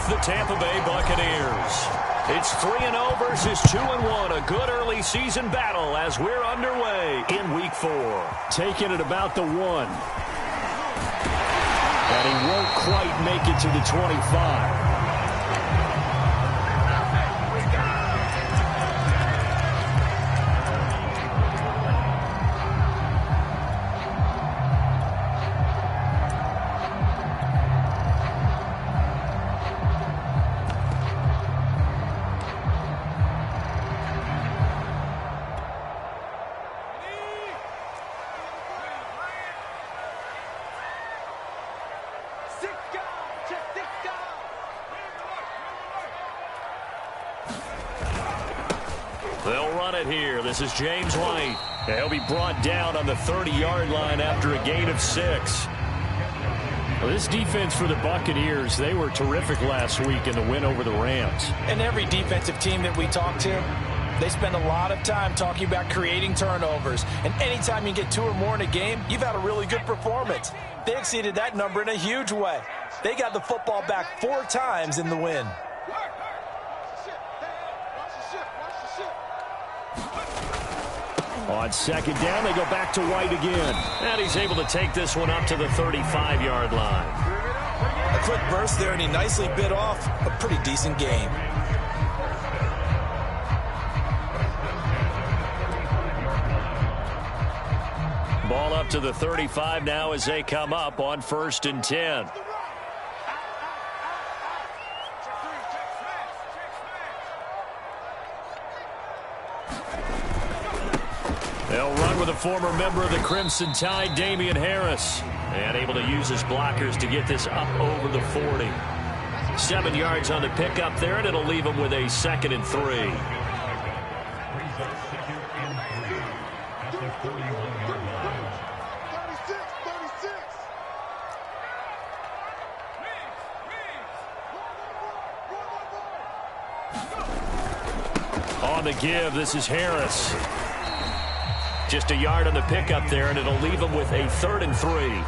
with the Tampa Bay Buccaneers. It's 3-0 versus 2-1, a good early season battle as we're underway in Week 4. Taking it about the 1. And he won't quite make it to the 25. They'll run it here. This is James White. He'll be brought down on the 30-yard line after a gain of 6. Well, this defense for the Buccaneers, they were terrific last week in the win over the Rams. And every defensive team that we talk to, they spend a lot of time talking about creating turnovers. And anytime you get 2 or more in a game, you've had a really good performance. They exceeded that number in a huge way. They got the football back 4 times in the win. On second down, they go back to White again. And he's able to take this one up to the 35-yard line. A quick burst there, and he nicely bit off a pretty decent gain. Ball up to the 35 now as they come up on 1st and 10. They'll run with a former member of the Crimson Tide, Damian Harris. And able to use his blockers to get this up over the 40. 7 yards on the pickup there, and it'll leave him with a 2nd and 3. On the give, this is Harris. Just a yard on the pickup there, and it'll leave him with a 3rd and 3.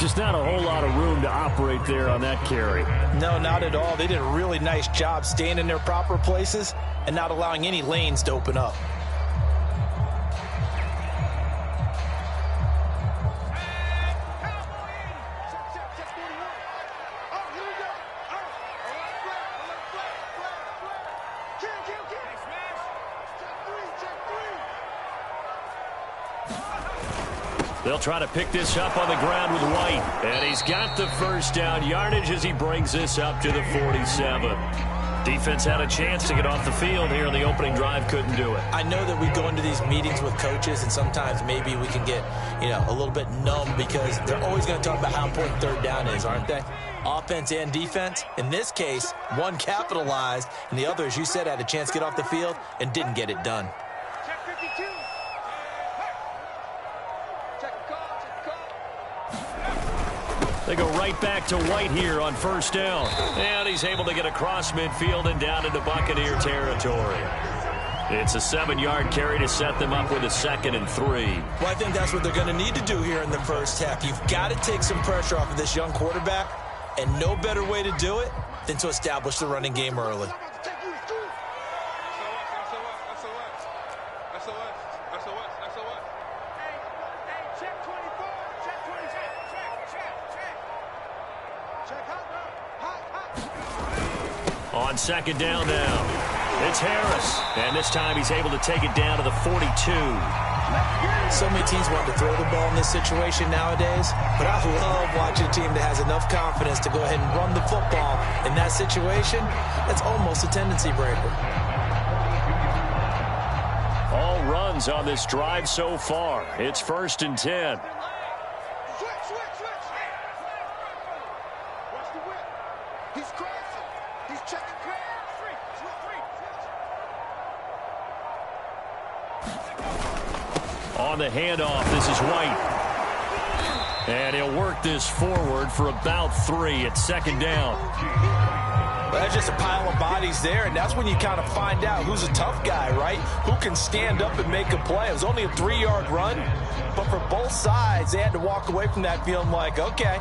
Just not a whole lot of room to operate there on that carry. No, not at all. They did a really nice job staying in their proper places and not allowing any lanes to open up. They'll try to pick this up on the ground with White. And he's got the first down yardage as he brings this up to the 47. Defense had a chance to get off the field here in the opening drive, couldn't do it. I know that we go into these meetings with coaches, and sometimes maybe we can get, a little bit numb because they're always going to talk about how important 3rd down is, aren't they? Offense and defense. In this case, one capitalized, and the other, as you said, had a chance to get off the field and didn't get it done. They go right back to White here on 1st down. And he's able to get across midfield and down into Buccaneer territory. It's a 7-yard carry to set them up with a 2nd and 3. Well, I think that's what they're going to need to do here in the first half. You've got to take some pressure off of this young quarterback, and no better way to do it than to establish the running game early. On 2nd down now, it's Harris. And this time he's able to take it down to the 42. So many teams want to throw the ball in this situation nowadays, but I love watching a team that has enough confidence to go ahead and run the football in that situation. That's almost a tendency breaker. All runs on this drive so far. It's 1st and 10. On the handoff, this is White. And he'll work this forward for about 3 at 2nd down. Well, that's just a pile of bodies there, and that's when you kind of find out who's a tough guy, right? Who can stand up and make a play. It was only a 3-yard run, but for both sides, they had to walk away from that feeling like, okay,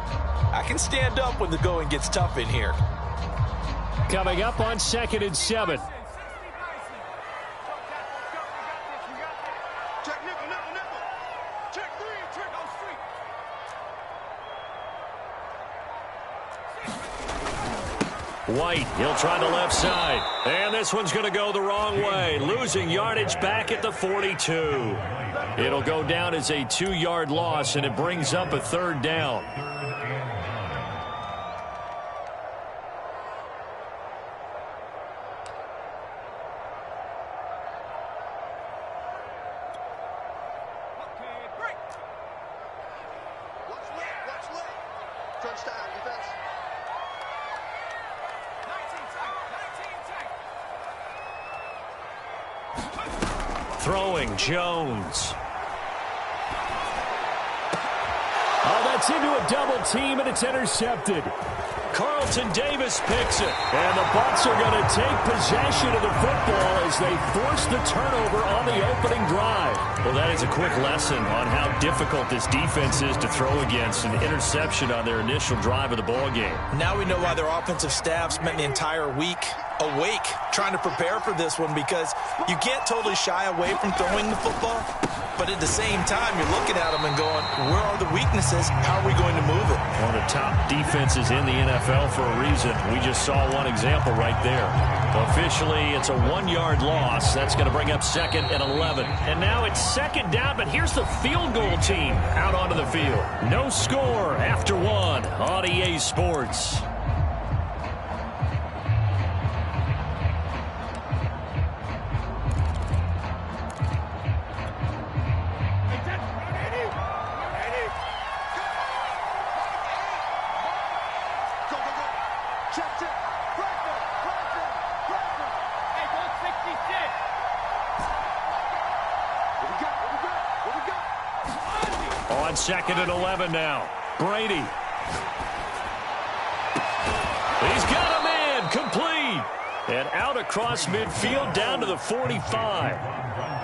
I can stand up when the going gets tough in here. Coming up on 2nd and 7. White, he'll try the left side. And this one's going to go the wrong way. Losing yardage back at the 42. It'll go down as a 2-yard loss, and it brings up a 3rd down. Throwing, Jones. Oh, that's into a double team, and it's intercepted. Carlton Davis picks it. And the Bucs are going to take possession of the football as they force the turnover on the opening drive. Well, that is a quick lesson on how difficult this defense is to throw against. An interception on their initial drive of the ball game. Now we know why their offensive staff spent the entire week awake trying to prepare for this one, because you can't totally shy away from throwing the football, but at the same time you're looking at them and going, where are the weaknesses? How are we going to move it? One of the top defenses in the NFL for a reason. We just saw one example right there. Officially, it's a 1-yard loss. That's going to bring up 2nd and 11. And now it's 2nd down, but here's the field goal team out onto the field. No score after 1 on EA Sports. On 2nd and 11 now. Brady. He's got a man. Complete. And out across midfield down to the 45.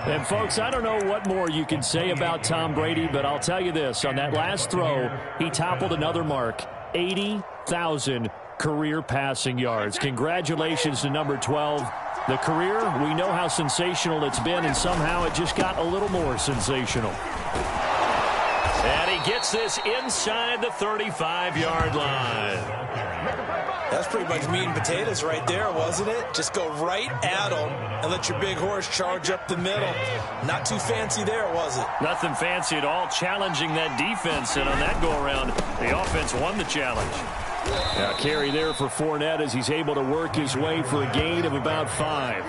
And, folks, I don't know what more you can say about Tom Brady, but I'll tell you this. On that last throw, he toppled another mark. 80,000 career passing yards. Congratulations to number 12. The career, we know how sensational it's been, and somehow it just got a little more sensational. And he gets this inside the 35-yard line. That's pretty much meat and potatoes right there, wasn't it? Just go right at them and let your big horse charge up the middle. Not too fancy there, was it? Nothing fancy at all, challenging that defense. And on that go-around, the offense won the challenge. Now, carry there for Fournette as he's able to work his way for a gain of about 5.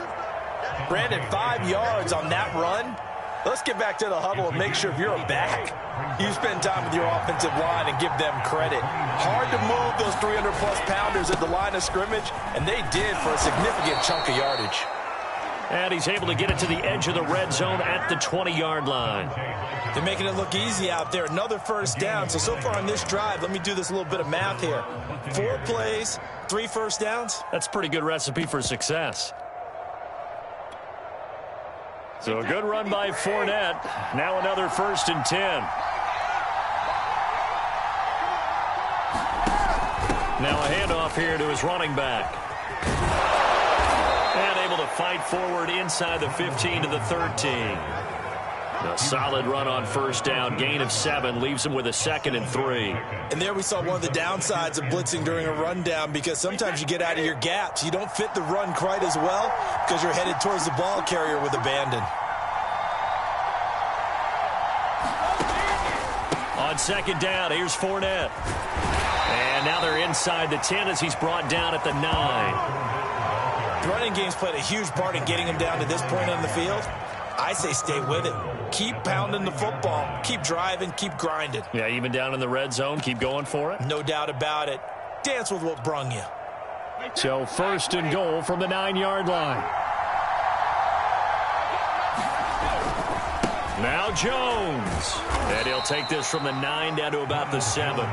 Brandon, 5 yards on that run. Let's get back to the huddle and make sure if you're a back, you spend time with your offensive line and give them credit. Hard to move those 300-plus pounders at the line of scrimmage, and they did for a significant chunk of yardage. And he's able to get it to the edge of the red zone at the 20-yard line. They're making it look easy out there. Another 1st down. So far on this drive, let me do this little bit of math here. 4 plays, 3 first downs. That's a pretty good recipe for success. So a good run by Fournette. Now another 1st and 10. Now a handoff here to his running back. And able to fight forward inside the 15 to the 13. A solid run on 1st down. Gain of 7 leaves him with a 2nd and 3. And there we saw one of the downsides of blitzing during a rundown, because sometimes you get out of your gaps. You don't fit the run quite as well because you're headed towards the ball carrier with abandon. On 2nd down, here's Fournette. And now they're inside the 10 as he's brought down at the 9. The running game's played a huge part in getting him down to this point on the field. I say stay with it. Keep pounding the football. Keep driving. Keep grinding. Yeah, even down in the red zone, keep going for it. No doubt about it. Dance with what brung you. So 1st and goal from the 9-yard line. Now Jones. And he'll take this from the 9 down to about the 7.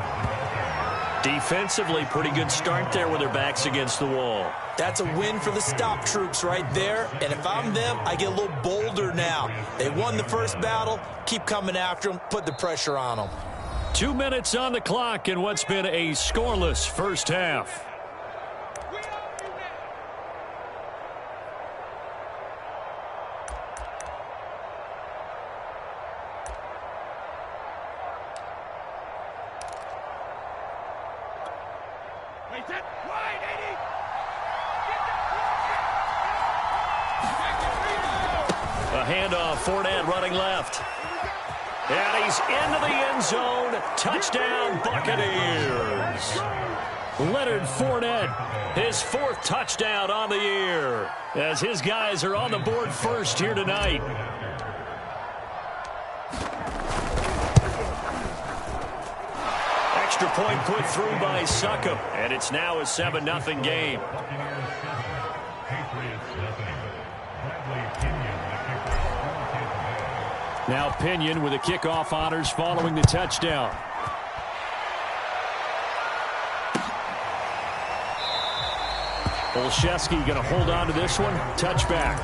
Defensively, pretty good start there with their backs against the wall. That's a win for the stop troops right there. And if I'm them, I get a little bolder now. They won the first battle. Keep coming after them. Put the pressure on them. 2 minutes on the clock in what's been a scoreless first half. A handoff, Fournette running left. And he's into the end zone. Touchdown, Buccaneers. Leonard Fournette, his 4th touchdown on the year, as his guys are on the board first here tonight. Extra point put through by Succop, and it's now a 7-0 game. Now Pinion with the kickoff honors following the touchdown. Olszewski going to hold on to this one. Touchback.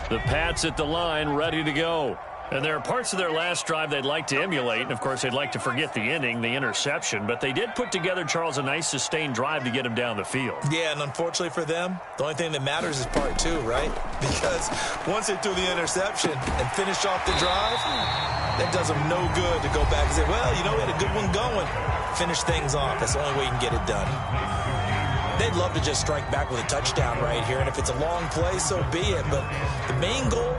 The Pats at the line, ready to go. And there are parts of their last drive they'd like to emulate, and of course they'd like to forget the ending, the interception, but they did put together, Charles, a nice sustained drive to get him down the field. Yeah, and unfortunately for them, the only thing that matters is part 2, right? Because once they threw the interception and finished off the drive, that does them no good to go back and say, well, you know, we had a good one going. Finish things off. That's the only way you can get it done. They'd love to just strike back with a touchdown right here, and if it's a long play, so be it. But the main goal,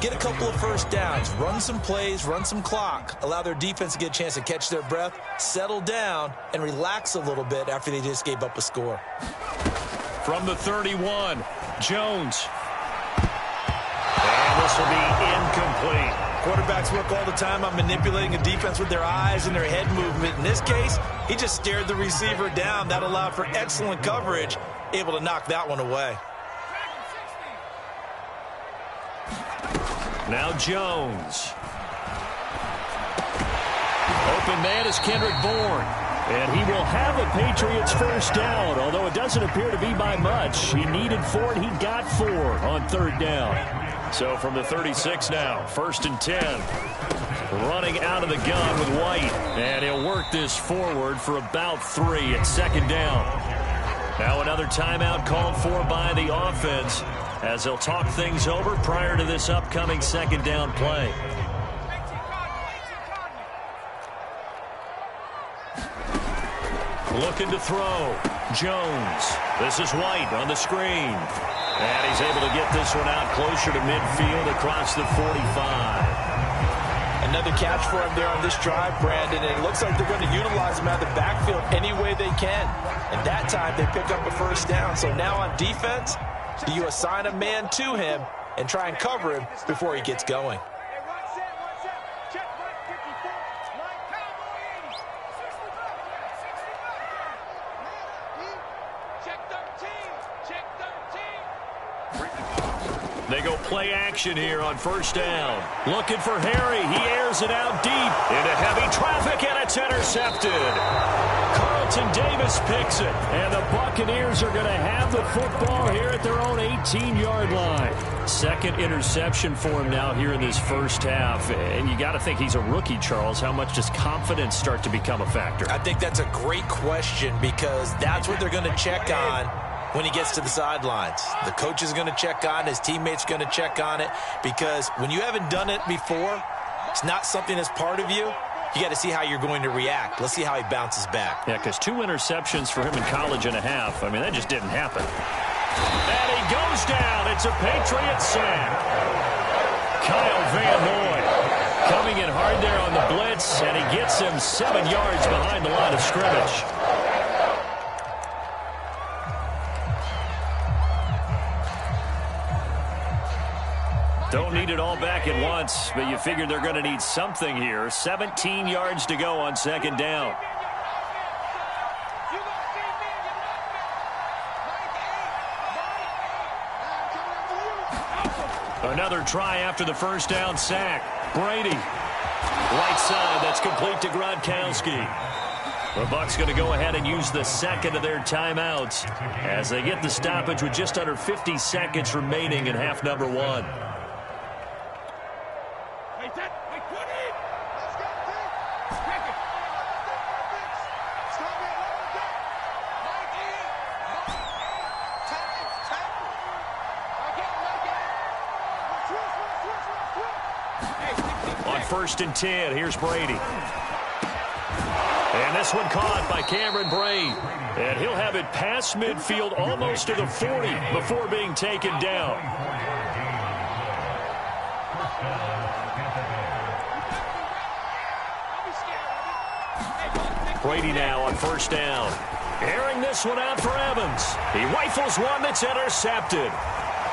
get a couple of first downs, run some plays, run some clock, allow their defense to get a chance to catch their breath, settle down, and relax a little bit after they just gave up a score. From the 31, Jones. And this will be incomplete. Quarterbacks work all the time on manipulating a defense with their eyes and their head movement. In this case, he just stared the receiver down. That allowed for excellent coverage, able to knock that one away. Now Jones. Open man is Kendrick Bourne. And he will have the Patriots first down, although it doesn't appear to be by much. He needed 4, and he got 4 on 3rd down. So from the 36 now, 1st and 10. Running out of the gun with White. And he'll work this forward for about 3 at 2nd down. Now another timeout called for by the offense as they'll talk things over prior to this upcoming 2nd down play. Looking to throw. Jones. This is White on the screen. And he's able to get this one out closer to midfield across the 45. Another catch for him there on this drive, Brandon, and it looks like they're going to utilize him out of the backfield any way they can. And that time they pick up a first down. So now on defense, do you assign a man to him and try and cover him before he gets going? They go play action here on 1st down. Looking for Harry. He airs it out deep into heavy traffic, and it's intercepted. Carlton Davis picks it, and the Buccaneers are going to have the football here at their own 18-yard line. 2nd interception for him now here in this first half, and you got to think he's a rookie, Charles. How much does confidence start to become a factor? I think that's a great question because that's what they're going to check on when he gets to the sidelines. The coach is going to check on it. His teammates are going to check on it because when you haven't done it before, it's not something that's part of you. You got to see how you're going to react. Let's see how he bounces back. Yeah, because 2 interceptions for him in college and a half. I mean, that just didn't happen. And he goes down. It's a Patriot sack. Kyle Van Noy coming in hard there on the blitz, and he gets him 7 yards behind the line of scrimmage. Don't need it all back at once, but you figure they're going to need something here. 17 yards to go on 2nd down. Another try after the first down sack. Brady. Right side, that's complete to Gronkowski. The Bucs going to go ahead and use the 2nd of their timeouts as they get the stoppage with just under 50 seconds remaining in half number 1. On 1st and 10, here's Brady. And this one caught by Cameron Brate. And he'll have it past midfield almost to the 40 before being taken down. Brady now on 1st down. Airing this one out for Evans. He rifles one that's intercepted.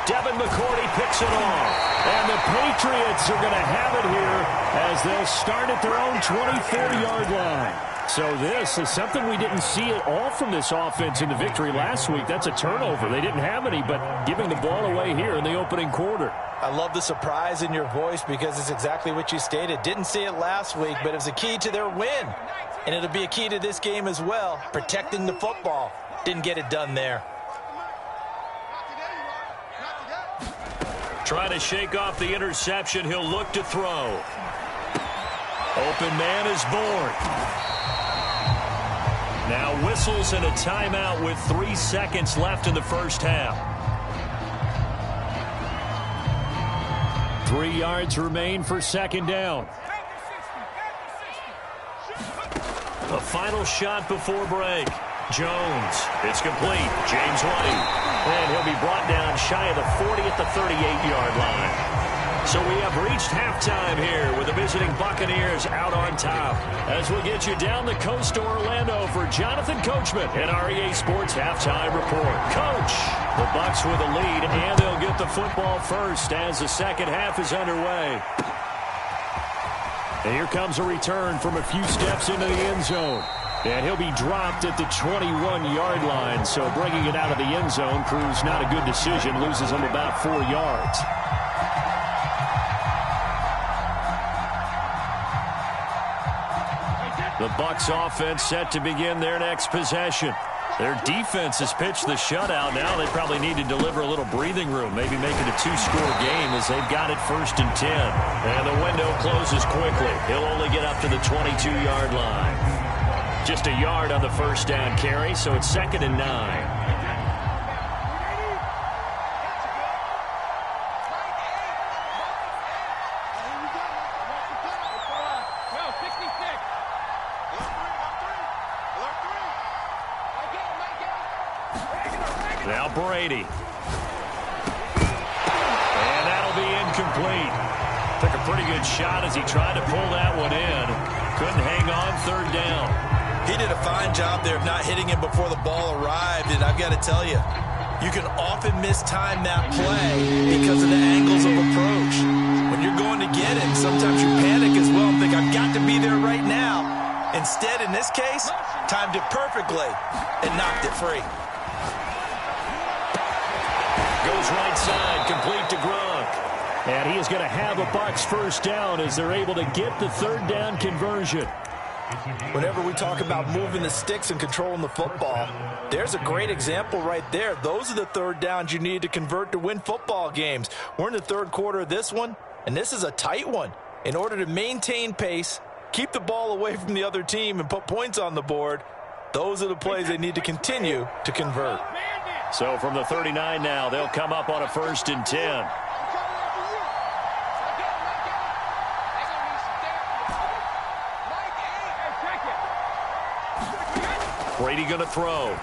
Devin McCourty picks it off. And the Patriots are going to have it here as they'll start at their own 24-yard line. So this is something we didn't see at all from this offense in the victory last week. That's a turnover. They didn't have any, but giving the ball away here in the opening quarter. I love the surprise in your voice because it's exactly what you stated. Didn't see it last week, but it was a key to their win. And it'll be a key to this game as well, protecting the football. Didn't get it done there. Trying to shake off the interception. He'll look to throw. Open man is born. Now whistles and a timeout with 3 seconds left in the first half. 3 yards remain for 2nd down. A final shot before break. Jones. It's complete. James White. And he'll be brought down shy of the 40 at the 38-yard line. So we have reached halftime here with the visiting Buccaneers out on top. As we get you down the coast to Orlando for Jonathan Coachman and our EA Sports Halftime Report. Coach, the Bucs with a lead, and they'll get the football first as the second half is underway. And here comes a return from a few steps into the end zone. And he'll be dropped at the 21-yard line. So bringing it out of the end zone proves not a good decision. Loses him about 4 yards. The Bucs offense set to begin their next possession. Their defense has pitched the shutout. Now they probably need to deliver a little breathing room, maybe make it a 2-score game as they've got it 1st and 10. And the window closes quickly. He'll only get up to the 22-yard line. Just a yard on the first down carry, so it's 2nd and 9. Now Brady. And that'll be incomplete. Took a pretty good shot as he tried to pull that one in. Couldn't hang on 3rd down. He did a fine job there of not hitting him before the ball arrived, and I've got to tell you, you can often mistime that play because of the angles of approach. When you're going to get him, sometimes you panic as well and think, I've got to be there right now. Instead, in this case, timed it perfectly and knocked it free. Goes right side, complete to Gronk. And he is going to have a Bucs first down as they're able to get the 3rd down conversion. Whenever we talk about moving the sticks and controlling the football, there's a great example right there. Those are the 3rd downs you need to convert to win football games. We're in the 3rd quarter of this one, and this is a tight one. In order to maintain pace, keep the ball away from the other team, and put points on the board, those are the plays they need to continue to convert. So from the 39 now, they'll come up on a 1st and 10. Brady going to throw.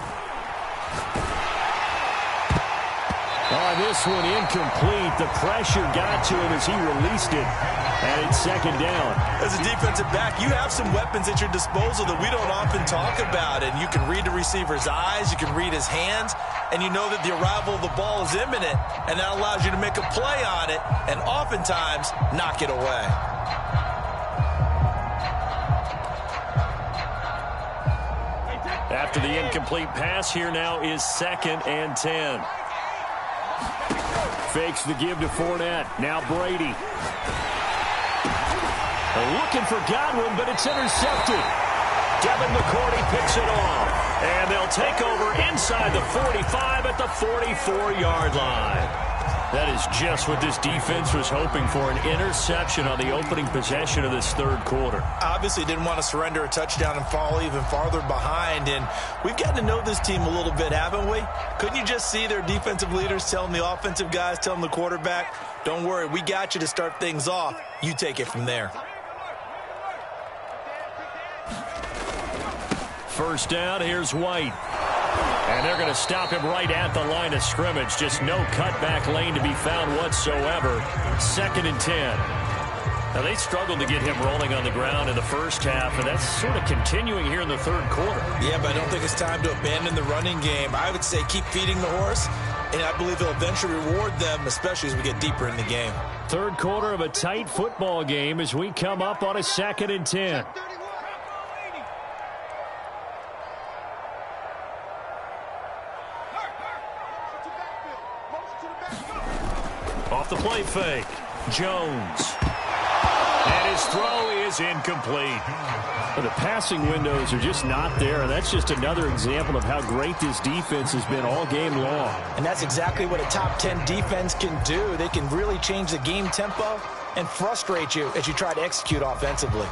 Oh, this one incomplete. The pressure got to him as he released it. And it's 2nd down. As a defensive back, you have some weapons at your disposal that we don't often talk about. And you can read the receiver's eyes, you can read his hands, and you know that the arrival of the ball is imminent. And that allows you to make a play on it and oftentimes knock it away. After the incomplete pass, here now is 2nd and 10. Fakes the give to Fournette. Now Brady. Looking for Godwin, but it's intercepted. Devin McCourty picks it off. And they'll take over inside the 45 at the 44-yard line. That is just what this defense was hoping for, an interception on the opening possession of this third quarter. Obviously didn't want to surrender a touchdown and fall even farther behind, and we've gotten to know this team a little bit, haven't we? Couldn't you just see their defensive leaders telling the offensive guys, telling the quarterback, don't worry, we got you to start things off. You take it from there. First down, here's White. And they're going to stop him right at the line of scrimmage. Just no cutback lane to be found whatsoever. 2nd and 10. Now, they struggled to get him rolling on the ground in the first half, and that's sort of continuing here in the third quarter. Yeah, but I don't think it's time to abandon the running game. I would say keep feeding the horse, and I believe he'll eventually reward them, especially as we get deeper in the game. Third quarter of a tight football game as we come up on a 2nd and 10. Off the play fake, Jones. And his throw is incomplete. The passing windows are just not there, and that's just another example of how great this defense has been all game long. And that's exactly what a top 10 defense can do. They can really change the game tempo and frustrate you as you try to execute offensively.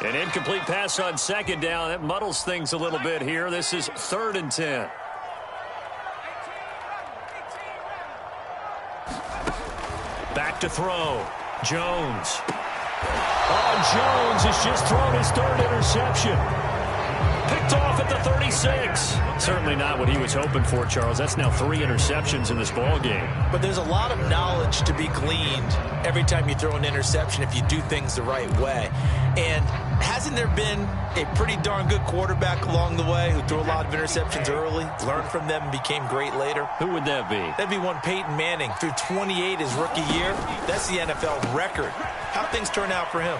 An incomplete pass on 2nd down. That muddles things a little bit here. This is 3rd and 10. Back to throw. Jones. Oh, Jones has just thrown his 3rd interception. Picked off at the 36. Certainly not what he was hoping for, Charles. That's now 3 interceptions in this ball game. But there's a lot of knowledge to be gleaned every time you throw an interception if you do things the right way. And hasn't there been a pretty darn good quarterback along the way who threw a lot of interceptions early, learned from them, and became great later? Who would that be? That'd be one Peyton Manning. Threw 28 his rookie year. That's the NFL record. How'd things turn out for him?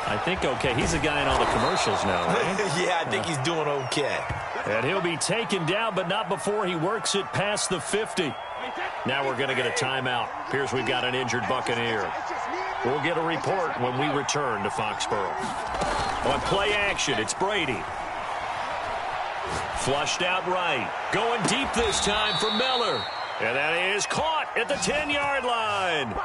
I think okay. He's a guy in all the commercials now, right? Yeah, I think he's doing okay. And he'll be taken down, but not before he works it past the 50. Now we're going to get a timeout. Appears we've got an injured Buccaneer. We'll get a report when we return to Foxborough. On play action, it's Brady. Flushed out right. Going deep this time for Miller. And that is caught at the 10-yard line.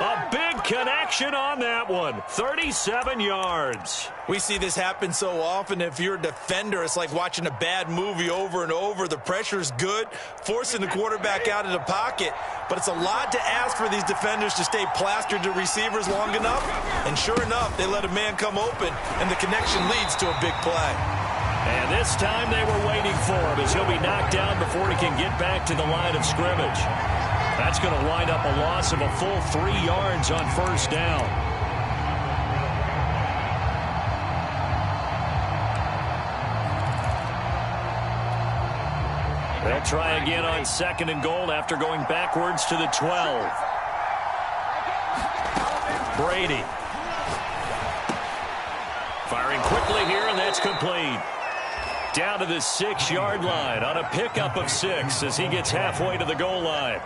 A big connection on that one. 37 yards. We see this happen so often. If you're a defender, it's like watching a bad movie over and over. The pressure's good, forcing the quarterback out of the pocket. But it's a lot to ask for these defenders to stay plastered to receivers long enough. And sure enough, they let a man come open, and the connection leads to a big play. And this time they were waiting for him as he'll be knocked down before he can get back to the line of scrimmage. That's going to wind up a loss of a full 3 yards on first down. They'll try again on 2nd and goal after going backwards to the 12. Brady. Firing quickly here, and that's complete. Down to the 6-yard line on a pickup of 6 as he gets halfway to the goal line.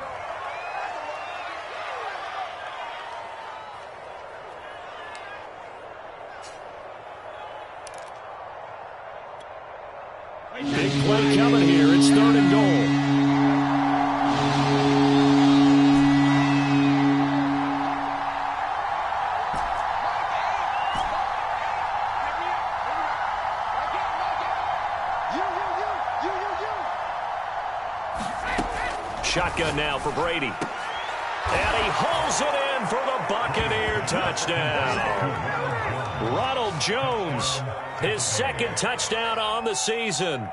Big play coming here. It's 3rd and goal. Shotgun now for Brady. And he hauls it in for the Buccaneer touchdown. Ronald Jones, his 2nd touchdown on the season.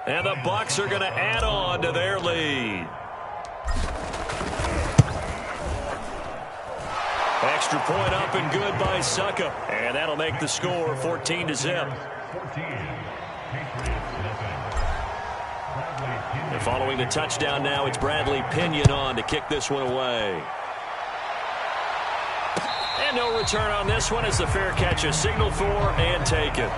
And the Bucs are going to add on to their lead. Extra point up and good by Suckup. And that'll make the score 14-0. And following the touchdown now, it's Bradley Pinion on to kick this one away. And no return on this one as the fair catch is signaled for and taken.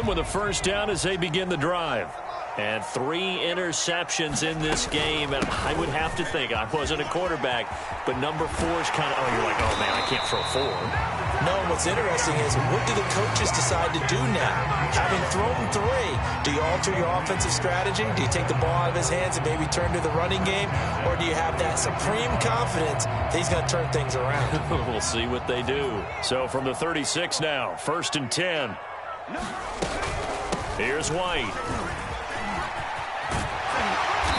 them with a first down as they begin the drive. And 3 interceptions in this game, and I would have to think, I wasn't a quarterback, but number 4 is kind of, you're like, oh, man, I can't throw 4. No, what's interesting is, what do the coaches decide to do now? Having thrown 3, do you alter your offensive strategy? Do you take the ball out of his hands and maybe turn to the running game? Or do you have that supreme confidence that he's going to turn things around? We'll see what they do. So from the 36 now, 1st and 10. Here's White.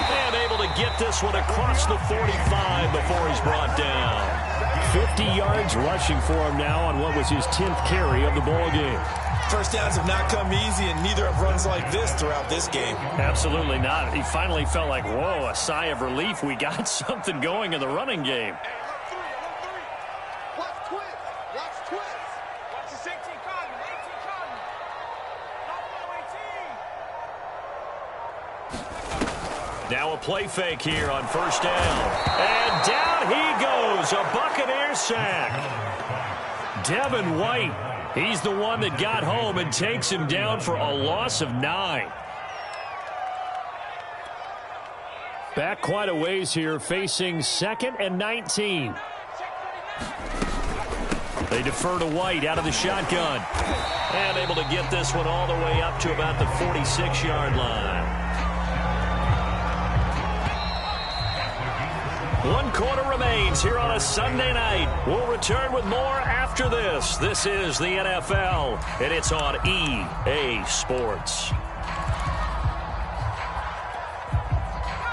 And able to get this one across the 45 before he's brought down. 50 yards rushing for him now on what was his 10th carry of the ball game. First downs have not come easy, and neither have runs like this throughout this game. Absolutely not. He finally felt like, whoa, a sigh of relief. We got something going in the running game. Now a play fake here on first down. And down he goes, a Buccaneer sack. Devin White, he's the one that got home and takes him down for a loss of 9. Back quite a ways here, facing 2nd and 19. They defer to White out of the shotgun. And able to get this one all the way up to about the 46-yard line. 1 quarter remains here on a Sunday night. We'll return with more after this. This is the NFL, and it's on EA Sports.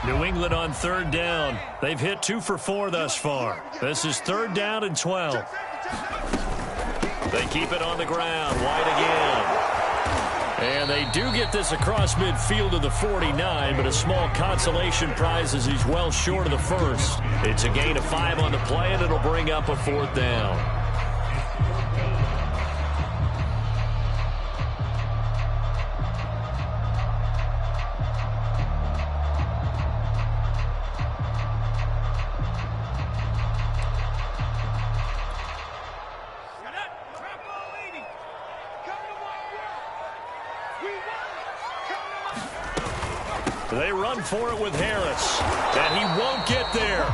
New England on 3rd down. They've hit 2 for 4 thus far. This is 3rd down and 12. They keep it on the ground. White again. And they do get this across midfield to the 49, but a small consolation prize as he's well short of the first. It's a gain of 5 on the play, and it'll bring up a 4th down. They run for it with Harris, and he won't get there.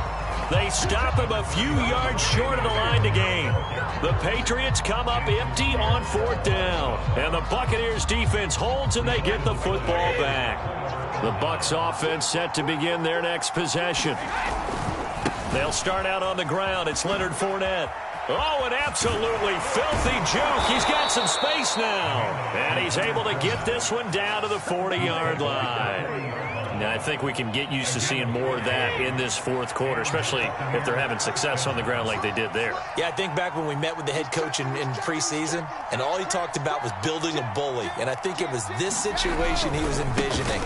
They stop him a few yards short of the line to gain. The Patriots come up empty on 4th down, and the Buccaneers defense holds, and they get the football back. The Bucs offense set to begin their next possession. They'll start out on the ground. It's Leonard Fournette. Oh, an absolutely filthy juke. He's got some space now. And he's able to get this one down to the 40-yard line. Now, I think we can get used to seeing more of that in this 4th quarter, especially if they're having success on the ground like they did there. Yeah, I think back when we met with the head coach in preseason, and all he talked about was building a bully. And I think it was this situation he was envisioning.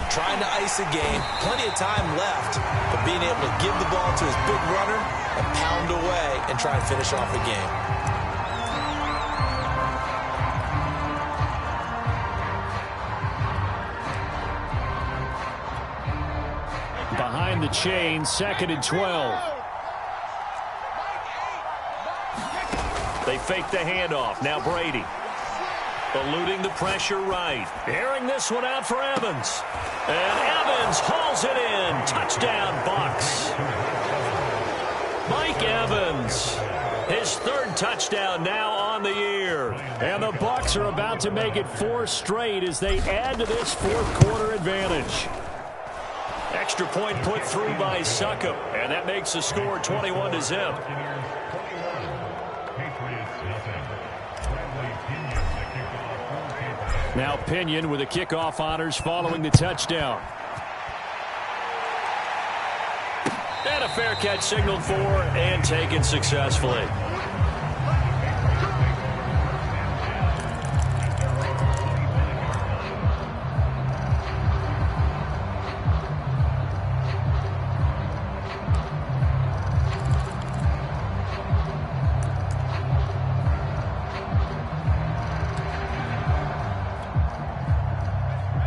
Trying to ice a game, plenty of time left, but being able to give the ball to his big runner and pound away and try and finish off the game. Behind the chain, 2nd and 12. They fake the handoff. Now Brady. Eluding the pressure right. Airing this one out for Evans. And Evans hauls it in. Touchdown, Bucs. Mike Evans. His 3rd touchdown now on the year. And the Bucs are about to make it 4 straight as they add to this 4th quarter advantage. Extra point put through by Succop, and that makes the score 21-0. Now Pinion with the kickoff honors following the touchdown. And a fair catch signaled for and taken successfully.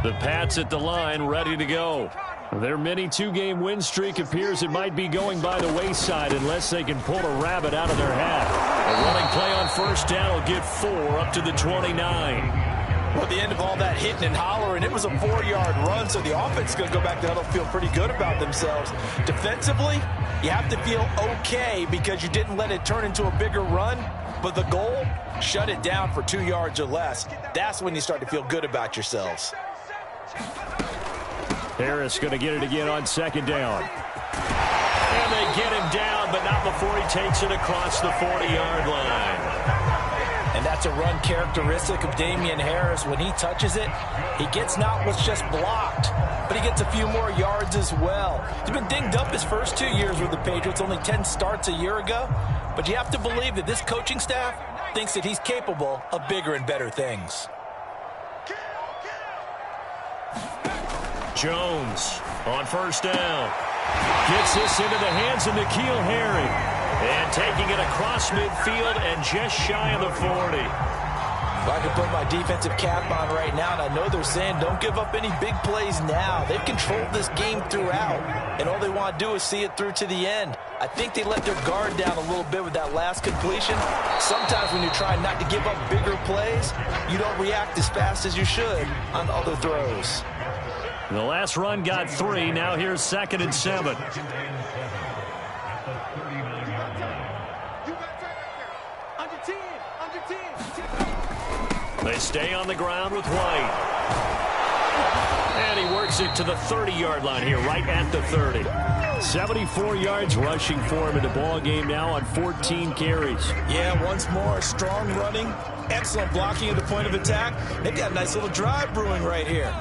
The Pats at the line, ready to go. Their mini 2-game win streak appears it might be going by the wayside unless they can pull a rabbit out of their hat. A running play on first down will get 4 up to the 29. Well, the end of all that hitting and hollering, it was a 4-yard run, so the offense is going to go back to huddle, feel pretty good about themselves. Defensively, you have to feel okay because you didn't let it turn into a bigger run, but the goal, shut it down for 2 yards or less. That's when you start to feel good about yourselves. Harris going to get it again on second down. And they get him down, but not before he takes it across the 40-yard line. And that's a run characteristic of Damian Harris. When he touches it, he gets not what's just blocked, but he gets a few more yards as well. He's been dinged up his first 2 years with the Patriots, only 10 starts a year ago. But you have to believe that this coaching staff thinks that he's capable of bigger and better things. Jones on first down. Gets this into the hands of N'Keal Harry. And taking it across midfield and just shy of the 40. If I could put my defensive cap on right now, and I know they're saying don't give up any big plays now. They've controlled this game throughout, and all they want to do is see it through to the end. I think they let their guard down a little bit with that last completion. Sometimes when you're trying not to give up bigger plays, you don't react as fast as you should on other throws. The last run got 3. Now here's 2nd and 7. They stay on the ground with White. And he works it to the 30-yard line here, right at the 30. 74 yards rushing for him in the ball game now on 14 carries. Yeah, once more, strong running, excellent blocking at the point of attack. They've got a nice little drive brewing right here.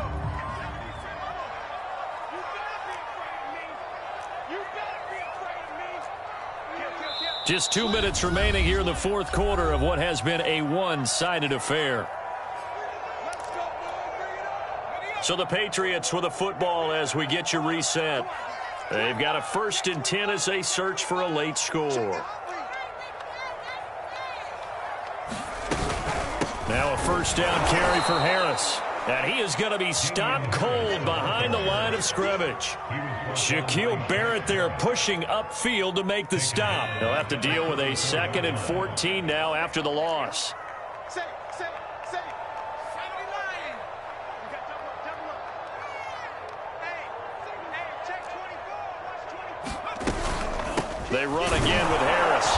Just 2 minutes remaining here in the fourth quarter of what has been a one-sided affair. So the Patriots with a football as we get you reset. They've got a 1st and 10 as they search for a late score. Now a first down carry for Harris. And he is going to be stopped cold behind the line of scrimmage. Shaquille Barrett there pushing upfield to make the stop. They'll have to deal with a 2nd and 14 now after the loss. They run again with Harris.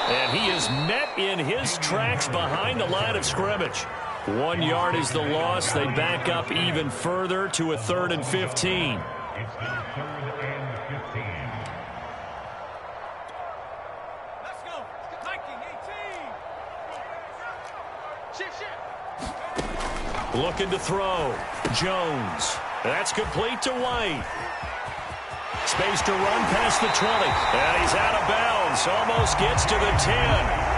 And he is met in his tracks behind the line of scrimmage. 1 yard is the loss. They back up even further to a 3rd and 15. Let's go. 19, 18. Looking to throw. Jones. That's complete to White. Space to run past the 20. And he's out of bounds. Almost gets to the 10.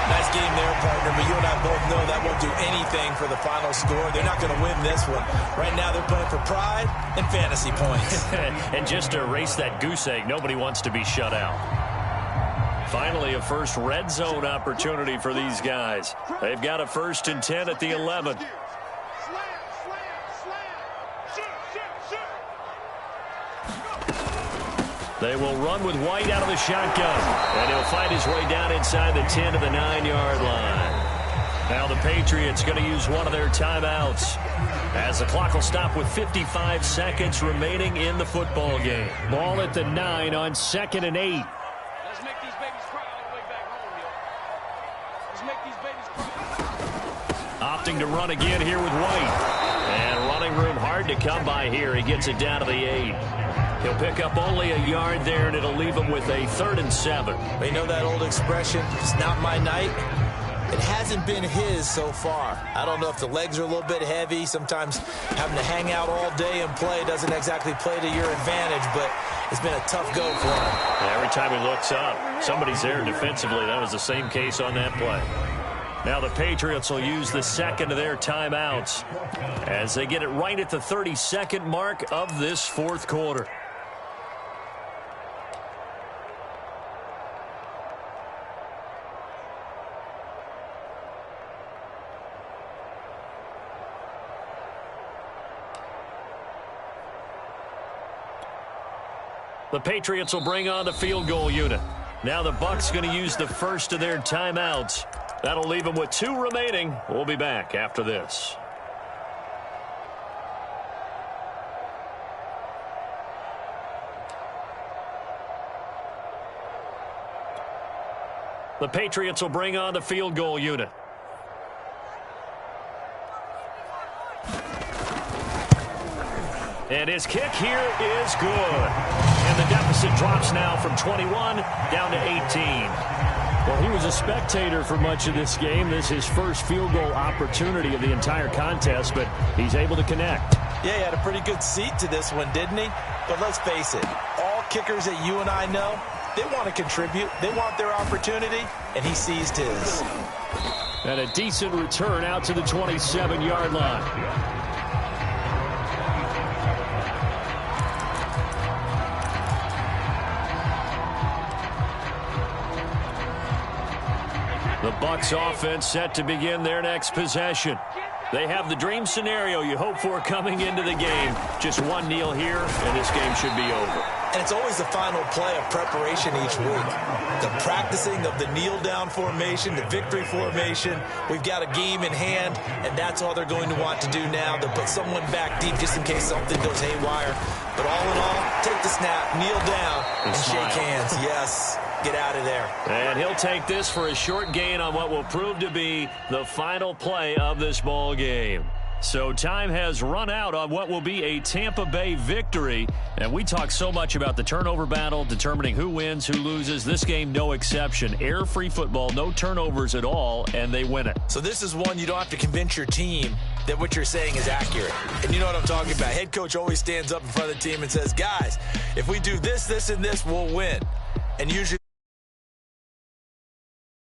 Nice game there, partner, but you and I both know that won't do anything for the final score. They're not going to win this one. Right now they're playing for pride and fantasy points. And just to erase that goose egg, nobody wants to be shut out. Finally, a first red zone opportunity for these guys. They've got a 1st and 10 at the 11. They will run with White out of the shotgun. And he'll find his way down inside the 10 to the 9-yard line. Now the Patriots going to use one of their timeouts as the clock will stop with 55 seconds remaining in the football game. Ball at the 9 on 2nd and 8. Let's make these babies cry all the way back home, yo. Let's make these babies cry. Opting to run again here with White. And running room hard to come by here. He gets it down to the 8. He'll pick up only a yard there, and it'll leave him with a 3rd and 7. They know that old expression, it's not my night. It hasn't been his so far. I don't know if the legs are a little bit heavy. Sometimes having to hang out all day and play doesn't exactly play to your advantage, but it's been a tough go for him. Every time he looks up, somebody's there defensively. That was the same case on that play. Now the Patriots will use the 2nd of their timeouts as they get it right at the 32nd mark of this fourth quarter. The Patriots will bring on the field goal unit. Now the Bucs going to use the 1st of their timeouts. That'll leave them with 2 remaining. We'll be back after this. The Patriots will bring on the field goal unit. And his kick here is good. And the deficit drops now from 21 down to 18. Well, he was a spectator for much of this game. This is his first field goal opportunity of the entire contest, but he's able to connect. Yeah, he had a pretty good seat to this one, didn't he? But let's face it, all kickers that you and I know, they want to contribute. They want their opportunity, and he seized his. And a decent return out to the 27-yard line. The Bucs offense set to begin their next possession. They have the dream scenario you hope for coming into the game. Just one kneel here, and this game should be over. And it's always the final play of preparation each week. The practicing of the kneel-down formation, the victory formation. We've got a game in hand, and that's all they're going to want to do now. They'll put someone back deep just in case something goes haywire. But all in all, take the snap, kneel down, and shake hands. Yes. Get out of there. And he'll take this for a short gain on what will prove to be the final play of this ball game. So time has run out on what will be a Tampa Bay victory. And we talk so much about the turnover battle, determining who wins, who loses. This game, no exception. Air-free football, no turnovers at all, and they win it. So this is one you don't have to convince your team that what you're saying is accurate. And you know what I'm talking about. Head coach always stands up in front of the team and says, guys, if we do this, this, and this, we'll win. And usually